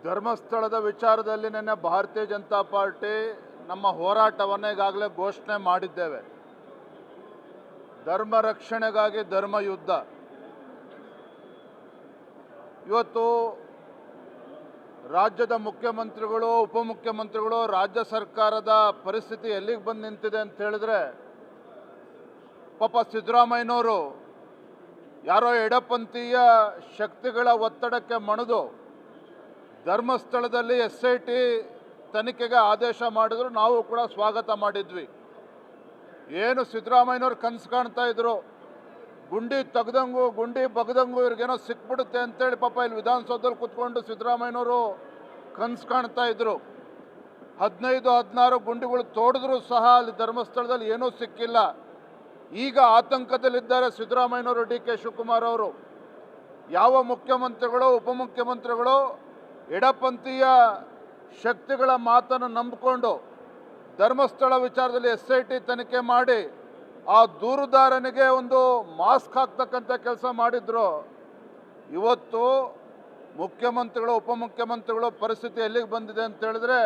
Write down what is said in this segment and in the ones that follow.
ಧರ್ಮಸ್ಥಳದ ವಿಚಾರದಲ್ಲಿ ನಿನ್ನೆ ಭಾರತೀಯ ಜನತಾ ಪಾರ್ಟಿ ನಮ್ಮ ಹೋರಾಟವನ್ನು ಈಗಾಗಲೇ ಘೋಷಣೆ ಮಾಡಿದ್ದೇವೆ. ಧರ್ಮ ರಕ್ಷಣೆಗಾಗಿ ಧರ್ಮ ಯುದ್ಧ. ಇವತ್ತು ರಾಜ್ಯದ ಮುಖ್ಯಮಂತ್ರಿಗಳು, ಉಪಮುಖ್ಯಮಂತ್ರಿಗಳು, ರಾಜ್ಯ ಸರ್ಕಾರದ ಪರಿಸ್ಥಿತಿ ಎಲ್ಲಿಗೆ ಬಂದು ನಿಂತಿದೆ ಅಂತ ಹೇಳಿದ್ರೆ, ಪಾಪ ಸಿದ್ದರಾಮಯ್ಯನವರು ಯಾರೋ ಎಡಪಂಥೀಯ ಶಕ್ತಿಗಳ ಒತ್ತಡಕ್ಕೆ ಮಣಿದು ಧರ್ಮಸ್ಥಳದಲ್ಲಿ SIT ತನಿಖೆಗೆ ಆದೇಶ ಮಾಡಿದ್ರು. ನಾವು ಕೂಡ ಸ್ವಾಗತ ಮಾಡಿದ್ವಿ. ಏನು ಸಿದ್ದರಾಮಯ್ಯನವ್ರು ಕನಸು ಕಾಣ್ತಾ ಇದ್ರು, ಗುಂಡಿ ತೆಗ್ದಂಗೂ ಗುಂಡಿ ಬಗ್ದಂಗೂ ಇವ್ರಿಗೇನೋ ಸಿಕ್ಬಿಡುತ್ತೆ ಅಂತೇಳಿ ಪಾಪ ಇಲ್ಲಿ ವಿಧಾನಸೌಧದಲ್ಲಿ ಕೂತ್ಕೊಂಡು ಸಿದ್ದರಾಮಯ್ಯನವರು ಕನಸು ಕಾಣ್ತಾ ಇದ್ರು. 15-16 ಗುಂಡಿಗಳು ತೋಡಿದ್ರು ಸಹ ಅಲ್ಲಿ ಧರ್ಮಸ್ಥಳದಲ್ಲಿ ಏನೂ ಸಿಕ್ಕಿಲ್ಲ. ಈಗ ಆತಂಕದಲ್ಲಿದ್ದಾರೆ ಸಿದ್ದರಾಮಯ್ಯನವರು, DK ಶಿವಕುಮಾರ್ ಅವರು. ಯಾವ ಮುಖ್ಯಮಂತ್ರಿಗಳು, ಉಪಮುಖ್ಯಮಂತ್ರಿಗಳು ಎಡಪಂಥೀಯ ಶಕ್ತಿಗಳ ಮಾತನ್ನು ನಂಬಿಕೊಂಡು ಧರ್ಮಸ್ಥಳ ವಿಚಾರದಲ್ಲಿ SIT ತನಿಖೆ ಮಾಡಿ ಆ ದೂರುದಾರನಿಗೆ ಒಂದು ಮಾಸ್ಕ್ ಹಾಕ್ತಕ್ಕಂಥ ಕೆಲಸ ಮಾಡಿದ್ರು. ಇವತ್ತು ಮುಖ್ಯಮಂತ್ರಿಗಳು, ಉಪಮುಖ್ಯಮಂತ್ರಿಗಳು ಪರಿಸ್ಥಿತಿ ಎಲ್ಲಿಗೆ ಬಂದಿದೆ ಅಂತ ಹೇಳಿದ್ರೆ,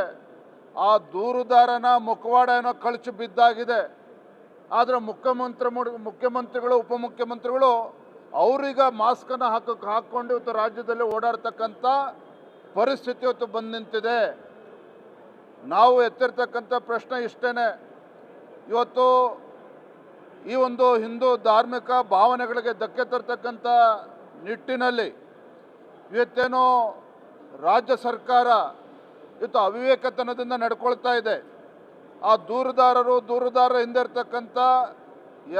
ಆ ದೂರುದಾರನ ಮುಖವಾಡ ಏನೋ ಕಳಚಿ ಬಿದ್ದಾಗಿದೆ. ಆದರೆ ಮುಖ್ಯಮಂತ್ರಿಗಳು, ಉಪಮುಖ್ಯಮಂತ್ರಿಗಳು ಅವರೀಗ ಮಾಸ್ಕನ್ನು ಹಾಕ್ಕೊಂಡು ಇವತ್ತು ರಾಜ್ಯದಲ್ಲಿ ಓಡಾಡ್ತಕ್ಕಂಥ ಪರಿಸ್ಥಿತಿ ಇವತ್ತು ಬಂದು ನಿಂತಿದೆ. ನಾವು ಎತ್ತಿರ್ತಕ್ಕಂಥ ಪ್ರಶ್ನೆ ಇಷ್ಟೇ. ಇವತ್ತು ಈ ಒಂದು ಹಿಂದೂ ಧಾರ್ಮಿಕ ಭಾವನೆಗಳಿಗೆ ಧಕ್ಕೆ ತರ್ತಕ್ಕಂಥ ನಿಟ್ಟಿನಲ್ಲಿ ಇವತ್ತೇನೋ ರಾಜ್ಯ ಸರ್ಕಾರ ಇವತ್ತು ಅವಿವೇಕತನದಿಂದ ನಡ್ಕೊಳ್ತಾ ಇದೆ. ಆ ದೂರುದಾರರ ಹಿಂದೆ ಇರ್ತಕ್ಕಂಥ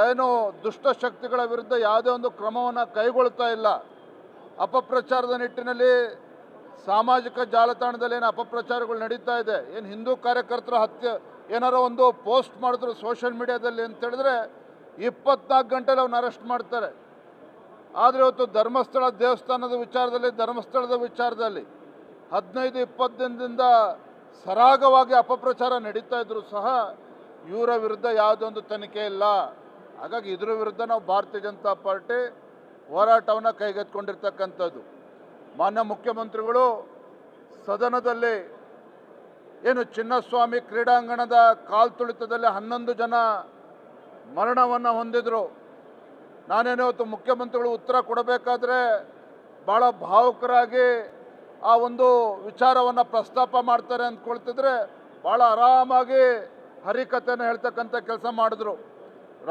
ಏನು ದುಷ್ಟಶಕ್ತಿಗಳ ವಿರುದ್ಧ ಯಾವುದೇ ಒಂದು ಕ್ರಮವನ್ನು ಕೈಗೊಳ್ತಾ ಇಲ್ಲ. ಅಪಪ್ರಚಾರದ ನಿಟ್ಟಿನಲ್ಲಿ ಸಾಮಾಜಿಕ ಜಾಲತಾಣದಲ್ಲಿ ಏನು ಅಪಪ್ರಚಾರಗಳು ನಡೀತಾ ಇದೆ, ಏನು ಹಿಂದೂ ಕಾರ್ಯಕರ್ತರ ಹತ್ಯೆ ಏನಾರೋ ಒಂದು ಪೋಸ್ಟ್ ಮಾಡಿದ್ರು ಸೋಷಿಯಲ್ ಮೀಡಿಯಾದಲ್ಲಿ ಅಂತ ಹೇಳಿದ್ರೆ 24 ಗಂಟೆಲಿ ಅವ್ನ ಅರೆಸ್ಟ್ ಮಾಡ್ತಾರೆ. ಆದರೆ ಇವತ್ತು ಧರ್ಮಸ್ಥಳ ದೇವಸ್ಥಾನದ ವಿಚಾರದಲ್ಲಿ, ಧರ್ಮಸ್ಥಳದ ವಿಚಾರದಲ್ಲಿ 15-20 ದಿನದಿಂದ ಸರಾಗವಾಗಿ ಅಪಪ್ರಚಾರ ನಡೀತಾ ಇದ್ರು ಸಹ ಇವರ ವಿರುದ್ಧ ಯಾವುದೇ ಒಂದು ತನಿಖೆ ಇಲ್ಲ. ಹಾಗಾಗಿ ಇದ್ರ ವಿರುದ್ಧ ನಾವು ಭಾರತೀಯ ಜನತಾ ಪಾರ್ಟಿ ಹೋರಾಟವನ್ನು ಕೈಗೆತ್ತಿಕೊಂಡಿರ್ತಕ್ಕಂಥದ್ದು. ಮಾನ್ಯ ಮುಖ್ಯಮಂತ್ರಿಗಳು ಸದನದಲ್ಲಿ ಏನು ಚಿನ್ನಸ್ವಾಮಿ ಕ್ರೀಡಾಂಗಣದ ಕಾಲ್ತುಳಿತದಲ್ಲಿ 11 ಜನ ಮರಣವನ್ನು ಹೊಂದಿದ್ರು. ನಾನೇನು ಇವತ್ತು ಮುಖ್ಯಮಂತ್ರಿಗಳು ಉತ್ತರ ಕೊಡಬೇಕಾದ್ರೆ ಭಾಳ ಭಾವುಕರಾಗಿ ಆ ಒಂದು ವಿಚಾರವನ್ನು ಪ್ರಸ್ತಾಪ ಮಾಡ್ತಾರೆ ಅಂದ್ಕೊಳ್ತಿದ್ರೆ, ಭಾಳ ಆರಾಮಾಗಿ ಹರಿಕತೆಯನ್ನು ಹೇಳ್ತಕ್ಕಂಥ ಕೆಲಸ ಮಾಡಿದ್ರು.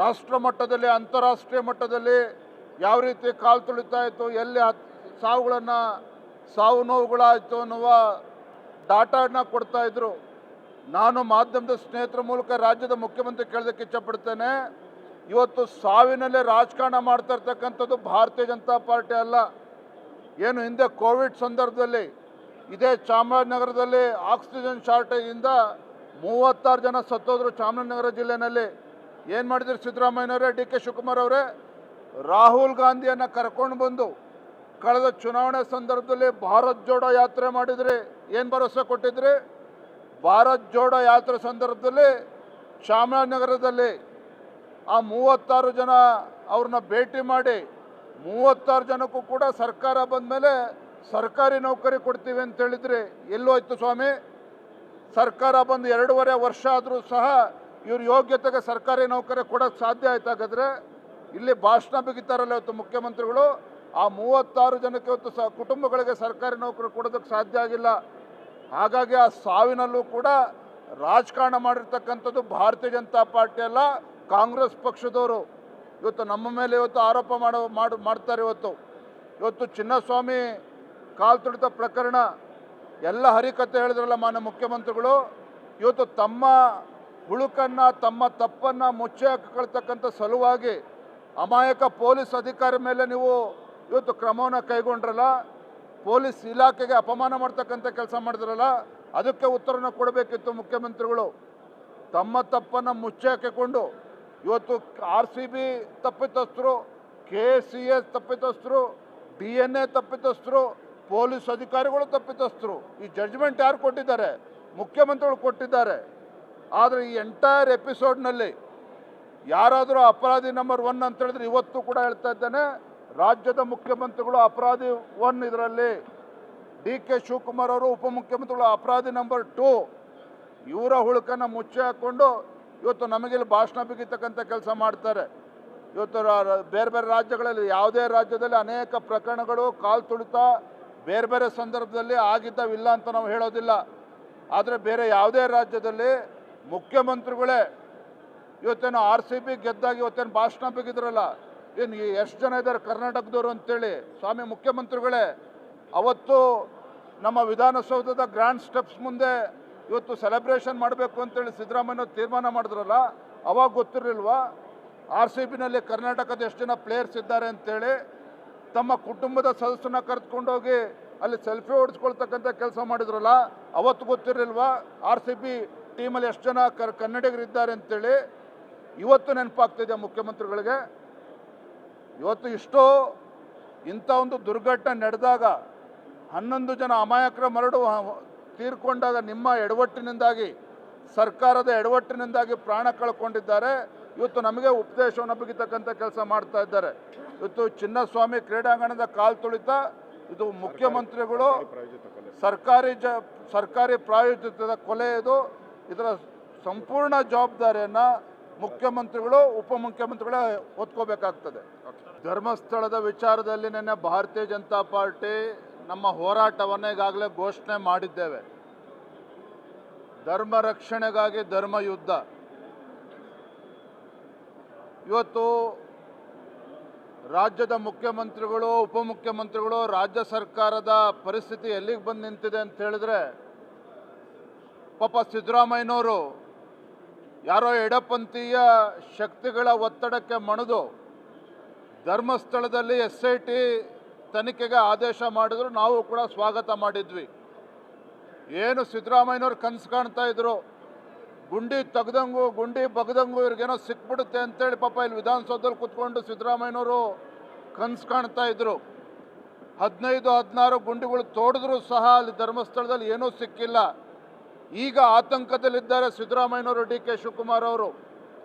ರಾಷ್ಟ್ರ ಮಟ್ಟದಲ್ಲಿ, ಅಂತಾರಾಷ್ಟ್ರೀಯ ಮಟ್ಟದಲ್ಲಿ ಯಾವ ರೀತಿ ಕಾಲು ತುಳಿತಾ ಇತ್ತು, ಎಲ್ಲಿ ಸಾವು ನೋವುಗಳಾಯಿತು ಅನ್ನುವ ಡಾಟಾನ ಕೊಡ್ತಾ ಇದ್ರು. ನಾನು ಮಾಧ್ಯಮದ ಸ್ನೇಹಿತರ ಮೂಲಕ ರಾಜ್ಯದ ಮುಖ್ಯಮಂತ್ರಿ ಕೇಳೋದಕ್ಕೆ ಇಚ್ಛಪಡ್ತೇನೆ, ಇವತ್ತು ಸಾವಿನಲ್ಲೇ ರಾಜಕಾರಣ ಮಾಡ್ತಾ ಇರ್ತಕ್ಕಂಥದ್ದು ಭಾರತೀಯ ಜನತಾ ಪಾರ್ಟಿ ಅಲ್ಲ. ಏನು ಹಿಂದೆ ಕೋವಿಡ್ ಸಂದರ್ಭದಲ್ಲಿ ಇದೇ ಚಾಮರಾಜನಗರದಲ್ಲಿ ಆಕ್ಸಿಜನ್ ಶಾರ್ಟೇಜಿಂದ 36 ಜನ ಸತ್ತೋದ್ರು ಚಾಮರಾಜನಗರ ಜಿಲ್ಲೆಯಲ್ಲಿ. ಏನು ಮಾಡಿದ್ರು ಸಿದ್ದರಾಮಯ್ಯನವರೇ, DK ಶಿವಕುಮಾರ್ ಅವರೇ? ರಾಹುಲ್ ಗಾಂಧಿಯನ್ನು ಕರ್ಕೊಂಡು ಬಂದು ಕಳೆದ ಚುನಾವಣೆ ಸಂದರ್ಭದಲ್ಲಿ ಭಾರತ್ ಜೋಡೋ ಯಾತ್ರೆ ಮಾಡಿದ್ರಿ. ಏನು ಭರವಸೆ ಕೊಟ್ಟಿದ್ರಿ? ಭಾರತ್ ಜೋಡೋ ಯಾತ್ರೆ ಸಂದರ್ಭದಲ್ಲಿ ಚಾಮರಾಜನಗರದಲ್ಲಿ ಆ 36 ಜನ ಅವ್ರನ್ನ ಭೇಟಿ ಮಾಡಿ 36 ಜನಕ್ಕೂ ಕೂಡ ಸರ್ಕಾರ ಬಂದ ಮೇಲೆ ಸರ್ಕಾರಿ ನೌಕರಿ ಕೊಡ್ತೀವಿ ಅಂತ ಹೇಳಿದ್ರಿ. ಎಲ್ಲೋಯ್ತು ಸ್ವಾಮಿ? ಸರ್ಕಾರ ಬಂದು 2.5 ವರ್ಷ ಆದರೂ ಸಹ ಇವ್ರ ಯೋಗ್ಯತೆಗೆ ಸರ್ಕಾರಿ ನೌಕರಿ ಕೊಡೋಕ್ಕೆ ಸಾಧ್ಯ ಆಯ್ತಾಗಾದ್ರೆ? ಇಲ್ಲಿ ಭಾಷಣ ಬಿಗಿತಾರಲ್ಲ ಇವತ್ತು ಮುಖ್ಯಮಂತ್ರಿಗಳು. ಆ 36 ಜನಕ್ಕೆ ಇವತ್ತು ಕುಟುಂಬಗಳಿಗೆ ಸರ್ಕಾರಿ ನೌಕರಿ ಕೊಡೋದಕ್ಕೆ ಸಾಧ್ಯ ಆಗಿಲ್ಲ. ಹಾಗಾಗಿ ಆ ಸಾವಿನಲ್ಲೂ ಕೂಡ ರಾಜಕಾರಣ ಮಾಡಿರ್ತಕ್ಕಂಥದ್ದು ಭಾರತೀಯ ಜನತಾ ಪಾರ್ಟಿ ಅಲ್ಲ, ಕಾಂಗ್ರೆಸ್ ಪಕ್ಷದವರು. ಇವತ್ತು ನಮ್ಮ ಮೇಲೆ ಇವತ್ತು ಆರೋಪ ಮಾಡ್ತಾರೆ. ಇವತ್ತು ಚಿನ್ನಸ್ವಾಮಿ ಕಾಲು ತುಳಿತ ಪ್ರಕರಣ ಎಲ್ಲ ಹರಿಕತೆ ಹೇಳಿದ್ರಲ್ಲ ಮಾನ್ಯ ಮುಖ್ಯಮಂತ್ರಿಗಳು. ಇವತ್ತು ತಮ್ಮ ಹುಳುಕನ್ನು, ತಮ್ಮ ತಪ್ಪನ್ನು ಮುಚ್ಚಿ ಹಾಕಿಕೊಳ್ತಕ್ಕಂಥ ಸಲುವಾಗಿ ಅಮಾಯಕ ಪೊಲೀಸ್ ಅಧಿಕಾರಿ ಮೇಲೆ ನೀವು ಇವತ್ತು ಕ್ರಮವನ್ನು ಕೈಗೊಂಡ್ರಲ್ಲ, ಪೊಲೀಸ್ ಇಲಾಖೆಗೆ ಅಪಮಾನ ಮಾಡ್ತಕ್ಕಂಥ ಕೆಲಸ ಮಾಡಿದ್ರಲ್ಲ, ಅದಕ್ಕೆ ಉತ್ತರನ ಕೊಡಬೇಕಿತ್ತು ಮುಖ್ಯಮಂತ್ರಿಗಳು. ತಮ್ಮ ತಪ್ಪನ್ನು ಮುಚ್ಚಿ ಹಾಕಿಕೊಂಡು ಇವತ್ತು RCB ತಪ್ಪಿತಸ್ಥರು, KCS ತಪ್ಪಿತಸ್ಥರು, DNA ತಪ್ಪಿತಸ್ಥರು, ಪೊಲೀಸ್ ಅಧಿಕಾರಿಗಳು ತಪ್ಪಿತಸ್ಥರು. ಈ ಜಡ್ಜ್ಮೆಂಟ್ ಯಾರು ಕೊಟ್ಟಿದ್ದಾರೆ? ಮುಖ್ಯಮಂತ್ರಿಗಳು ಕೊಟ್ಟಿದ್ದಾರೆ. ಆದರೆ ಈ ಎಂಟೈರ್ ಎಪಿಸೋಡ್ನಲ್ಲಿ ಯಾರಾದರೂ ಅಪರಾಧಿ ನಂಬರ್ 1 ಅಂತ ಹೇಳಿದ್ರೆ ಇವತ್ತು ಕೂಡ ಹೇಳ್ತಾ ಇದ್ದೇನೆ, ರಾಜ್ಯದ ಮುಖ್ಯಮಂತ್ರಿಗಳು ಅಪರಾಧಿ 1 ಇದರಲ್ಲಿ. ಡಿ ಕೆ ಶಿವಕುಮಾರ್ ಅವರು ಉಪಮುಖ್ಯಮಂತ್ರಿಗಳು ಅಪರಾಧಿ ನಂಬರ್ 2. ಇವರ ಹುಳುಕನ್ನು ಮುಚ್ಚಿ ಹಾಕ್ಕೊಂಡು ಇವತ್ತು ನಮಗಿಲ್ಲಿ ಭಾಷಣ ಬಿಗಿತಕ್ಕಂಥ ಕೆಲಸ ಮಾಡ್ತಾರೆ. ಇವತ್ತು ಬೇರೆ ಬೇರೆ ರಾಜ್ಯಗಳಲ್ಲಿ, ಯಾವುದೇ ರಾಜ್ಯದಲ್ಲಿ ಅನೇಕ ಪ್ರಕರಣಗಳು ಕಾಲು ತುಳಿತ ಬೇರೆ ಬೇರೆ ಸಂದರ್ಭದಲ್ಲಿ ಆಗಿದ್ದಾವಿಲ್ಲ ಅಂತ ನಾವು ಹೇಳೋದಿಲ್ಲ. ಆದರೆ ಬೇರೆ ಯಾವುದೇ ರಾಜ್ಯದಲ್ಲಿ ಮುಖ್ಯಮಂತ್ರಿಗಳೇ ಇವತ್ತೇನು RCB ಗೆದ್ದಾಗ ಇವತ್ತೇನು ಭಾಷಣ ಬಿಗಿದ್ರಲ್ಲ, ಏನು ಎಷ್ಟು ಜನ ಇದ್ದಾರೆ ಕರ್ನಾಟಕದವರು ಅಂತೇಳಿ. ಸ್ವಾಮಿ ಮುಖ್ಯಮಂತ್ರಿಗಳೇ, ಅವತ್ತು ನಮ್ಮ ವಿಧಾನಸೌಧದ ಗ್ರ್ಯಾಂಡ್ ಸ್ಟೆಪ್ಸ್ ಮುಂದೆ ಇವತ್ತು ಸೆಲೆಬ್ರೇಷನ್ ಮಾಡಬೇಕು ಅಂತೇಳಿ ಸಿದ್ದರಾಮಯ್ಯ ತೀರ್ಮಾನ ಮಾಡಿದ್ರಲ್ಲ, ಅವಾಗ ಗೊತ್ತಿರಲಿಲ್ವಾ RCBನಲ್ಲಿ ಕರ್ನಾಟಕದ ಎಷ್ಟು ಜನ ಪ್ಲೇಯರ್ಸ್ ಇದ್ದಾರೆ ಅಂತೇಳಿ? ತಮ್ಮ ಕುಟುಂಬದ ಸದಸ್ಯನ ಕರೆದುಕೊಂಡೋಗಿ ಅಲ್ಲಿ ಸೆಲ್ಫಿ ಹೊಡಿಸ್ಕೊಳ್ತಕ್ಕಂಥ ಕೆಲಸ ಮಾಡಿದ್ರಲ್ಲ, ಅವತ್ತು ಗೊತ್ತಿರಲಿಲ್ವಾ RCB ಟೀಮಲ್ಲಿ ಎಷ್ಟು ಜನ ಕನ್ನಡಿಗರಿದ್ದಾರೆ ಅಂತೇಳಿ? ಇವತ್ತು ನೆನಪಾಗ್ತಿದೆ ಮುಖ್ಯಮಂತ್ರಿಗಳಿಗೆ. ಇವತ್ತು ಇಂಥ ಒಂದು ದುರ್ಘಟನೆ ನಡೆದಾಗ 11 ಜನ ಅಮಾಯಕರ ಮರಳು ತೀರ್ಕೊಂಡಾಗ ನಿಮ್ಮ ಎಡವಟ್ಟಿನಿಂದಾಗಿ, ಸರ್ಕಾರದ ಎಡವಟ್ಟಿನಿಂದಾಗಿ ಪ್ರಾಣ ಕಳ್ಕೊಂಡಿದ್ದಾರೆ. ಇವತ್ತು ನಮಗೆ ಉಪದೇಶವನ್ನು ಬಿಗಿತಕ್ಕಂಥ ಕೆಲಸ ಮಾಡ್ತಾ ಇದ್ದಾರೆ. ಇವತ್ತು ಚಿನ್ನಸ್ವಾಮಿ ಕ್ರೀಡಾಂಗಣದ ಕಾಲು ತುಳಿತ ಇದು ಮುಖ್ಯಮಂತ್ರಿಗಳು ಸರ್ಕಾರಿ ಪ್ರಾಯೋಜಿತದ ಕೊಲೆ. ಇದರ ಸಂಪೂರ್ಣ ಜವಾಬ್ದಾರಿಯನ್ನು ಮುಖ್ಯಮಂತ್ರಿಗಳು ಉಪಮುಖ್ಯಮಂತ್ರಿಗಳೇ ಹೊತ್ಕೋಬೇಕಾಗ್ತದೆ. ಧರ್ಮಸ್ಥಳದ ವಿಚಾರದಲ್ಲಿ ನಿನ್ನೆ ಭಾರತೀಯ ಜನತಾ ಪಾರ್ಟಿ ನಮ್ಮ ಹೋರಾಟವನ್ನು ಈಗಾಗಲೇ ಘೋಷಣೆ ಮಾಡಿದ್ದೇವೆ. ಧರ್ಮ ರಕ್ಷಣೆಗಾಗಿ ಧರ್ಮ ಯುದ್ಧ. ಇವತ್ತು ರಾಜ್ಯದ ಮುಖ್ಯಮಂತ್ರಿಗಳು, ಉಪಮುಖ್ಯಮಂತ್ರಿಗಳು, ರಾಜ್ಯ ಸರ್ಕಾರದ ಪರಿಸ್ಥಿತಿ ಎಲ್ಲಿಗೆ ಬಂದು ನಿಂತಿದೆ ಅಂತ ಹೇಳಿದ್ರೆ, ಪಾಪ ಸಿದ್ದರಾಮಯ್ಯನವರು ಯಾರೋ ಎಡಪಂಥೀಯ ಶಕ್ತಿಗಳ ಒತ್ತಡಕ್ಕೆ ಮಣಿದು ಧರ್ಮಸ್ಥಳದಲ್ಲಿ SIT ತನಿಖೆಗೆ ಆದೇಶ ಮಾಡಿದ್ರು. ನಾವು ಕೂಡ ಸ್ವಾಗತ ಮಾಡಿದ್ವಿ. ಏನು ಸಿದ್ದರಾಮಯ್ಯನವ್ರು ಕನಸು ಕಾಣ್ತಾ ಇದ್ರು, ಗುಂಡಿ ತೆಗ್ದಂಗೂ ಗುಂಡಿ ಬಗ್ದಂಗೂ ಇವ್ರಿಗೇನೋ ಸಿಕ್ಬಿಡುತ್ತೆ ಅಂತೇಳಿ ಪಾಪ ಇಲ್ಲಿ ವಿಧಾನಸೌಧದಲ್ಲಿ ಕೂತ್ಕೊಂಡು ಸಿದ್ದರಾಮಯ್ಯನವರು ಕನಸು ಕಾಣ್ತಾ ಇದ್ರು. 15-16 ಗುಂಡಿಗಳು ತೋಡಿದ್ರು ಸಹ ಅಲ್ಲಿ ಧರ್ಮಸ್ಥಳದಲ್ಲಿ ಏನೂ ಸಿಕ್ಕಿಲ್ಲ. ಈಗ ಆತಂಕದಲ್ಲಿದ್ದಾರೆ ಸಿದ್ದರಾಮಯ್ಯನವರು, ಡಿ ಕೆ ಶಿವಕುಮಾರ್ ಅವರು.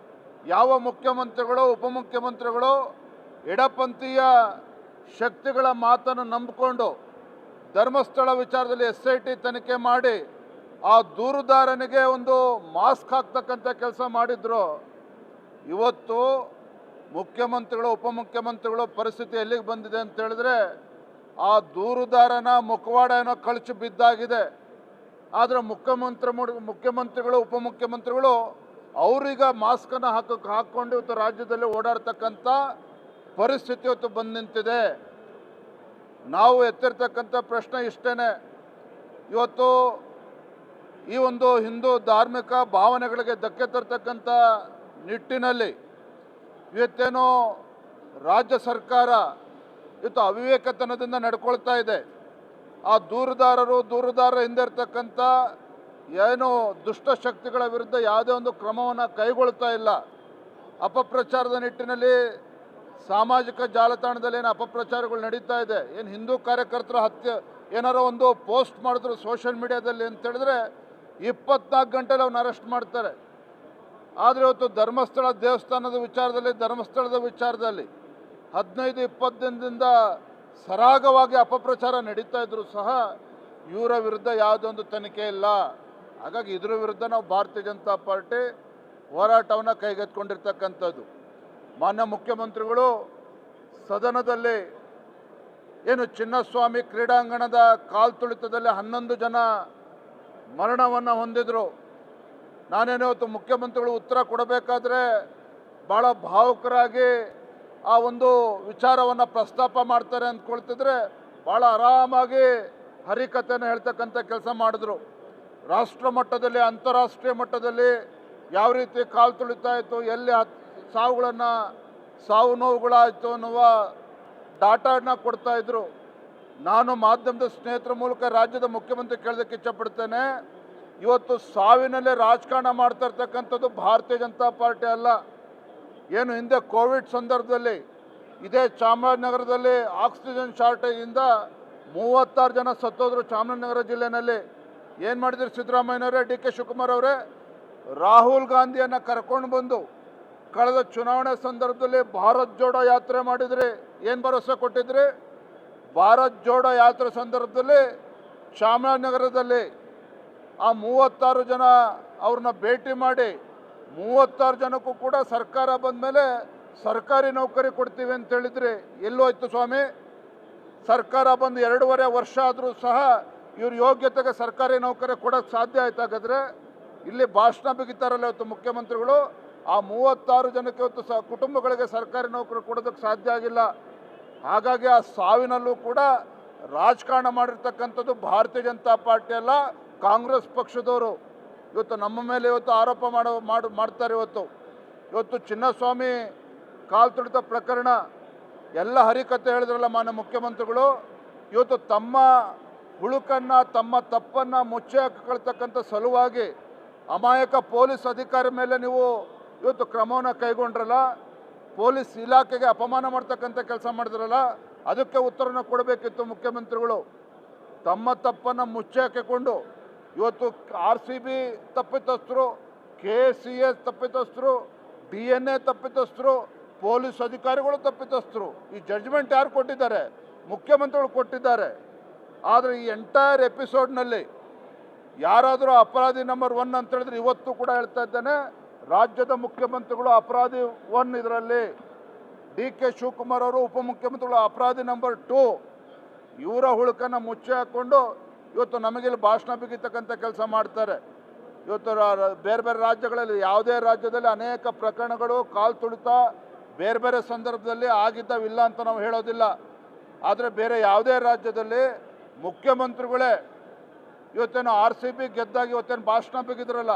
ಯಾವ ಮುಖ್ಯಮಂತ್ರಿಗಳು, ಉಪಮುಖ್ಯಮಂತ್ರಿಗಳು ಎಡಪಂಥೀಯ ಶಕ್ತಿಗಳ ಮಾತನ್ನು ನಂಬಿಕೊಂಡು ಧರ್ಮಸ್ಥಳ ವಿಚಾರದಲ್ಲಿ SIT ತನಿಖೆ ಮಾಡಿ ಆ ದೂರುದಾರನಿಗೆ ಒಂದು ಮಾಸ್ಕ್ ಹಾಕ್ತಕ್ಕಂಥ ಕೆಲಸ ಮಾಡಿದ್ರು. ಇವತ್ತು ಮುಖ್ಯಮಂತ್ರಿಗಳು, ಉಪಮುಖ್ಯಮಂತ್ರಿಗಳು ಪರಿಸ್ಥಿತಿ ಎಲ್ಲಿಗೆ ಬಂದಿದೆ ಅಂತ ಹೇಳಿದ್ರೆ, ಆ ದೂರುದಾರನ ಮುಖವಾಡ ಏನೋ ಕಳಚಿ ಬಿದ್ದಾಗಿದೆ. ಆದರೆ ಮುಖ್ಯಮಂತ್ರಿಗಳು, ಉಪಮುಖ್ಯಮಂತ್ರಿಗಳು ಅವರೀಗ ಮಾಸ್ಕನ್ನು ಹಾಕ್ಕೊಂಡು ಇವತ್ತು ರಾಜ್ಯದಲ್ಲಿ ಓಡಾಡ್ತಕ್ಕಂಥ ಪರಿಸ್ಥಿತಿ ಇವತ್ತು ಬಂದು ನಿಂತಿದೆ. ನಾವು ಎತ್ತಿರ್ತಕ್ಕಂಥ ಪ್ರಶ್ನೆ ಇಷ್ಟೇ. ಇವತ್ತು ಈ ಒಂದು ಹಿಂದೂ ಧಾರ್ಮಿಕ ಭಾವನೆಗಳಿಗೆ ಧಕ್ಕೆ ತರ್ತಕ್ಕಂಥ ನಿಟ್ಟಿನಲ್ಲಿ ಇವತ್ತೇನೋ ರಾಜ್ಯ ಸರ್ಕಾರ ಇವತ್ತು ಅವಿವೇಕತನದಿಂದ ನಡ್ಕೊಳ್ತಾ ಇದೆ. ಆ ದೂರುದಾರ ಹಿಂದೆ ಇರ್ತಕ್ಕಂಥ ಏನು ದುಷ್ಟಶಕ್ತಿಗಳ ವಿರುದ್ಧ ಯಾವುದೇ ಒಂದು ಕ್ರಮವನ್ನು ಕೈಗೊಳ್ತಾ ಇಲ್ಲ. ಅಪಪ್ರಚಾರದ ನಿಟ್ಟಿನಲ್ಲಿ ಸಾಮಾಜಿಕ ಜಾಲತಾಣದಲ್ಲಿ ಏನು ಅಪಪ್ರಚಾರಗಳು ನಡೀತಾ ಇದೆ, ಏನು ಹಿಂದೂ ಕಾರ್ಯಕರ್ತರ ಹತ್ಯೆ ಏನಾರೋ ಒಂದು ಪೋಸ್ಟ್ ಮಾಡಿದ್ರು ಸೋಷಿಯಲ್ ಮೀಡಿಯಾದಲ್ಲಿ ಅಂತ ಹೇಳಿದ್ರೆ 24 ಗಂಟೆಲಿ ಅವನ್ನ ಅರೆಸ್ಟ್ ಮಾಡ್ತಾರೆ. ಆದರೆ ಇವತ್ತು ಧರ್ಮಸ್ಥಳದ ವಿಚಾರದಲ್ಲಿ 15-20 ದಿನದಿಂದ ಸರಾಗವಾಗಿ ಅಪಪ್ರಚಾರ ನಡೀತಾ ಇದ್ರು ಸಹ ಇವರ ವಿರುದ್ಧ ಯಾವುದೇ ಒಂದು ತನಿಖೆ ಇಲ್ಲ. ಹಾಗಾಗಿ ಇದರ ವಿರುದ್ಧ ನಾವು ಭಾರತೀಯ ಜನತಾ ಪಾರ್ಟಿ ಹೋರಾಟವನ್ನು ಕೈಗೆತ್ತಿಕೊಂಡಿರ್ತಕ್ಕಂಥದ್ದು. ಮಾನ್ಯ ಮುಖ್ಯಮಂತ್ರಿಗಳು ಸದನದಲ್ಲಿ ಏನು ಚಿನ್ನಸ್ವಾಮಿ ಕ್ರೀಡಾಂಗಣದ ಕಾಲು ತುಳಿತದಲ್ಲಿ 11 ಜನ ಮರಣವನ್ನು ಹೊಂದಿದ್ರು. ನಾನೇನು ಇವತ್ತು ಮುಖ್ಯಮಂತ್ರಿಗಳು ಉತ್ತರ ಕೊಡಬೇಕಾದ್ರೆ ಭಾಳ ಭಾವುಕರಾಗಿ ಆ ಒಂದು ವಿಚಾರವನ್ನು ಪ್ರಸ್ತಾಪ ಮಾಡ್ತಾರೆ ಅಂದ್ಕೊಳ್ತಿದ್ರೆ ಭಾಳ ಆರಾಮಾಗಿ ಹರಿಕತೆಯನ್ನು ಹೇಳ್ತಕ್ಕಂಥ ಕೆಲಸ ಮಾಡಿದ್ರು. ರಾಷ್ಟ್ರ ಮಟ್ಟದಲ್ಲಿ, ಅಂತಾರಾಷ್ಟ್ರೀಯ ಮಟ್ಟದಲ್ಲಿ ಯಾವ ರೀತಿ ಕಾಲು ತುಳಿತಾ ಇತ್ತು, ಎಲ್ಲಿ ಸಾವು ನೋವುಗಳಾಯಿತು ಅನ್ನುವ ಡಾಟಾನ ಕೊಡ್ತಾಯಿದ್ರು. ನಾನು ಮಾಧ್ಯಮದ ಸ್ನೇಹಿತರ ಮೂಲಕ ರಾಜ್ಯದ ಮುಖ್ಯಮಂತ್ರಿ ಕೇಳೋದಕ್ಕೆ ಇಚ್ಛಪಡ್ತೇನೆ, ಇವತ್ತು ಸಾವಿನಲ್ಲೇ ರಾಜಕಾರಣ ಮಾಡ್ತಾ ಇರ್ತಕ್ಕಂಥದ್ದು ಭಾರತೀಯ ಜನತಾ ಪಾರ್ಟಿ ಅಲ್ಲ. ಏನು ಹಿಂದೆ ಕೋವಿಡ್ ಸಂದರ್ಭದಲ್ಲಿ ಇದೇ ಚಾಮರಾಜನಗರದಲ್ಲಿ ಆಕ್ಸಿಜನ್ ಶಾರ್ಟೇಜಿಂದ 36 ಜನ ಸತ್ತೋದ್ರು ಚಾಮರಾಜನಗರ ಜಿಲ್ಲೆಯಲ್ಲಿ. ಏನು ಮಾಡಿದ್ರು ಸಿದ್ದರಾಮಯ್ಯನವರೇ, ಡಿ ಕೆ ಶಿವಕುಮಾರ್ ಅವರೇ? ರಾಹುಲ್ ಗಾಂಧಿಯನ್ನು ಕರ್ಕೊಂಡು ಬಂದು ಕಳೆದ ಚುನಾವಣೆ ಸಂದರ್ಭದಲ್ಲಿ ಭಾರತ್ ಜೋಡೋ ಯಾತ್ರೆ ಮಾಡಿದ್ರಿ. ಏನು ಭರವಸೆ ಕೊಟ್ಟಿದ್ರಿ? ಭಾರತ್ ಜೋಡೋ ಯಾತ್ರೆ ಸಂದರ್ಭದಲ್ಲಿ ಚಾಮರಾಜನಗರದಲ್ಲಿ ಆ 36 ಜನ ಅವ್ರನ್ನ ಭೇಟಿ ಮಾಡಿ 36 ಜನಕ್ಕೂ ಕೂಡ ಸರ್ಕಾರ ಬಂದ ಮೇಲೆ ಸರ್ಕಾರಿ ನೌಕರಿ ಕೊಡ್ತೀವಿ ಅಂತ ಹೇಳಿದ್ರಿ. ಎಲ್ಲೋಯ್ತು ಸ್ವಾಮಿ? ಸರ್ಕಾರ ಬಂದು 2.5 ವರ್ಷ ಆದರೂ ಸಹ ಇವ್ರ ಯೋಗ್ಯತೆಗೆ ಸರ್ಕಾರಿ ನೌಕರಿ ಕೊಡೋಕ್ಕೆ ಸಾಧ್ಯ ಆಯ್ತಾಗಾದ್ರೆ? ಇಲ್ಲಿ ಭಾಷಣ ಬಿಗಿತಾರಲ್ಲ ಇವತ್ತು ಮುಖ್ಯಮಂತ್ರಿಗಳು. ಆ 36 ಜನಕ್ಕೆ ಇವತ್ತು ಕುಟುಂಬಗಳಿಗೆ ಸರ್ಕಾರಿ ನೌಕರಿ ಕೊಡೋದಕ್ಕೆ ಸಾಧ್ಯ ಆಗಿಲ್ಲ. ಹಾಗಾಗಿ ಆ ಸಾವಿನಲ್ಲೂ ಕೂಡ ರಾಜಕಾರಣ ಮಾಡಿರ್ತಕ್ಕಂಥದ್ದು ಭಾರತೀಯ ಜನತಾ ಪಾರ್ಟಿ ಅಲ್ಲ, ಕಾಂಗ್ರೆಸ್ ಪಕ್ಷದವರು ಇವತ್ತು ನಮ್ಮ ಮೇಲೆ ಇವತ್ತು ಆರೋಪ ಮಾಡ್ತಾರೆ. ಇವತ್ತು ಚಿನ್ನಸ್ವಾಮಿ ಕಾಲು ತುಳಿತ ಪ್ರಕರಣ ಎಲ್ಲ ಹರಿಕತೆ ಹೇಳಿದ್ರಲ್ಲ ಮಾನ್ಯ ಮುಖ್ಯಮಂತ್ರಿಗಳು. ಇವತ್ತು ತಮ್ಮ ಹುಳುಕನ್ನು, ತಮ್ಮ ತಪ್ಪನ್ನು ಮುಚ್ಚಿ ಹಾಕಿಕೊಳ್ತಕ್ಕಂಥ ಸಲುವಾಗಿ ಅಮಾಯಕ ಪೊಲೀಸ್ ಅಧಿಕಾರಿ ಮೇಲೆ ನೀವು ಇವತ್ತು ಕ್ರಮವನ್ನು ಕೈಗೊಂಡ್ರಲ್ಲ, ಪೊಲೀಸ್ ಇಲಾಖೆಗೆ ಅಪಮಾನ ಮಾಡ್ತಕ್ಕಂಥ ಕೆಲಸ ಮಾಡಿದ್ರಲ್ಲ, ಅದಕ್ಕೆ ಉತ್ತರನ ಕೊಡಬೇಕಿತ್ತು ಮುಖ್ಯಮಂತ್ರಿಗಳು. ತಮ್ಮ ತಪ್ಪನ್ನು ಮುಚ್ಚಿ ಹಾಕಿಕೊಂಡು ಇವತ್ತು RCB ತಪ್ಪಿತಸ್ಥರು, KCS ತಪ್ಪಿತಸ್ಥರು, DNA ತಪ್ಪಿತಸ್ಥರು, ಪೊಲೀಸ್ ಅಧಿಕಾರಿಗಳು ತಪ್ಪಿತಸ್ಥರು. ಈ ಜಡ್ಜ್ಮೆಂಟ್ ಯಾರು ಕೊಟ್ಟಿದ್ದಾರೆ? ಮುಖ್ಯಮಂತ್ರಿಗಳು ಕೊಟ್ಟಿದ್ದಾರೆ. ಆದರೆ ಈ ಎಂಟೈರ್ ಎಪಿಸೋಡ್ನಲ್ಲಿ ಯಾರಾದರೂ ಅಪರಾಧಿ ನಂಬರ್ 1 ಅಂತ ಹೇಳಿದ್ರೆ ಇವತ್ತು ಕೂಡ ಹೇಳ್ತಾ ಇದ್ದೇನೆ, ರಾಜ್ಯದ ಮುಖ್ಯಮಂತ್ರಿಗಳು ಅಪರಾಧಿ 1. ಇದರಲ್ಲಿ DK ಶಿವಕುಮಾರ್ ಅವರು ಉಪಮುಖ್ಯಮಂತ್ರಿಗಳು ಅಪರಾಧಿ ನಂಬರ್ 2. ಇವರ ಹುಳುಕನ್ನು ಮುಚ್ಚಿ ಹಾಕ್ಕೊಂಡು ಇವತ್ತು ನಮಗಿಲ್ಲಿ ಭಾಷಣ ಬಿಗಿತಕ್ಕಂಥ ಕೆಲಸ ಮಾಡ್ತಾರೆ. ಇವತ್ತು ಬೇರೆ ಬೇರೆ ರಾಜ್ಯಗಳಲ್ಲಿ, ಯಾವುದೇ ರಾಜ್ಯದಲ್ಲಿ ಅನೇಕ ಪ್ರಕರಣಗಳು ಕಾಲು ತುಳಿತ ಬೇರೆ ಬೇರೆ ಸಂದರ್ಭದಲ್ಲಿ ಆಗಿದ್ದಾವಿಲ್ಲ ಅಂತ ನಾವು ಹೇಳೋದಿಲ್ಲ. ಆದರೆ ಬೇರೆ ಯಾವುದೇ ರಾಜ್ಯದಲ್ಲಿ ಮುಖ್ಯಮಂತ್ರಿಗಳೇ ಇವತ್ತೇನು RCB ಗೆದ್ದಾಗ ಇವತ್ತೇನು ಭಾಷಣ ಬಿಗಿದ್ರಲ್ಲ,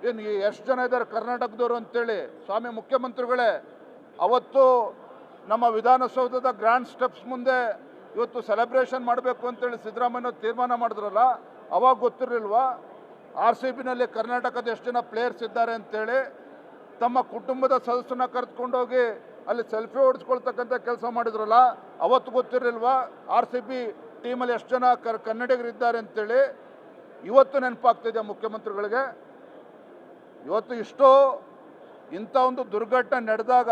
ಏನು ಎಷ್ಟು ಜನ ಇದ್ದಾರೆ ಕರ್ನಾಟಕದವರು ಅಂತೇಳಿ. ಸ್ವಾಮಿ ಮುಖ್ಯಮಂತ್ರಿಗಳೇ, ಅವತ್ತು ನಮ್ಮ ವಿಧಾನಸೌಧದ ಗ್ರ್ಯಾಂಡ್ ಸ್ಟೆಪ್ಸ್ ಮುಂದೆ ಇವತ್ತು ಸೆಲೆಬ್ರೇಷನ್ ಮಾಡಬೇಕು ಅಂತೇಳಿ ಸಿದ್ದರಾಮಯ್ಯ ತೀರ್ಮಾನ ಮಾಡಿದ್ರಲ್ಲ, ಅವಾಗ ಗೊತ್ತಿರಲಿಲ್ವಾ RCBನಲ್ಲಿ ಕರ್ನಾಟಕದ ಎಷ್ಟು ಜನ ಪ್ಲೇಯರ್ಸ್ ಇದ್ದಾರೆ ಅಂತೇಳಿ? ತಮ್ಮ ಕುಟುಂಬದ ಸದಸ್ಯನ ಕರೆದುಕೊಂಡೋಗಿ ಅಲ್ಲಿ ಸೆಲ್ಫಿ ಹೊಡೆಸ್ಕೊಳ್ತಕ್ಕಂಥ ಕೆಲಸ ಮಾಡಿದ್ರಲ್ಲ, ಅವತ್ತು ಗೊತ್ತಿರಲಿಲ್ವಾ RCB ಟೀಮಲ್ಲಿ ಎಷ್ಟು ಜನ ಕನ್ನಡಿಗರಿದ್ದಾರೆ ಅಂತೇಳಿ? ಇವತ್ತು ನೆನಪಾಗ್ತಿದೆ ಮುಖ್ಯಮಂತ್ರಿಗಳಿಗೆ. ಇವತ್ತು ಇಂಥ ಒಂದು ದುರ್ಘಟನೆ ನಡೆದಾಗ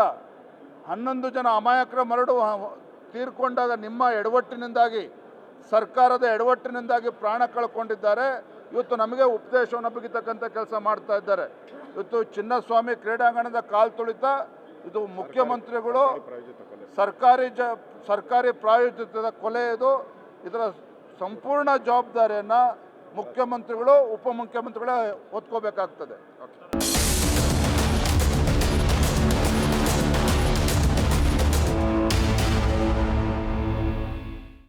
11 ಜನ ಅಮಾಯಕರ ಮರಳು ತೀರ್ಕೊಂಡಾಗ ನಿಮ್ಮ ಎಡವಟ್ಟಿನಿಂದಾಗಿ, ಸರ್ಕಾರದ ಎಡವಟ್ಟಿನಿಂದಾಗಿ ಪ್ರಾಣ ಕಳ್ಕೊಂಡಿದ್ದಾರೆ. ಇವತ್ತು ನಮಗೆ ಉಪದೇಶವನ್ನು ಬಿಗಿತಕ್ಕಂಥ ಕೆಲಸ ಮಾಡ್ತಾ ಇದ್ದಾರೆ. ಇವತ್ತು ಚಿನ್ನಸ್ವಾಮಿ ಕ್ರೀಡಾಂಗಣದ ಕಾಲು ತುಳಿತ ಇದು ಮುಖ್ಯಮಂತ್ರಿಗಳು ಸರ್ಕಾರಿ ಪ್ರಾಯೋಜಿತದ ಕೊಲೆ. ಇದರ ಸಂಪೂರ್ಣ ಜವಾಬ್ದಾರಿಯನ್ನು ಮುಖ್ಯಮಂತ್ರಿಗಳು, ಉಪಮುಖ್ಯಮಂತ್ರಿಗಳೇ ಹೊತ್ಕೋಬೇಕಾಗ್ತದೆ.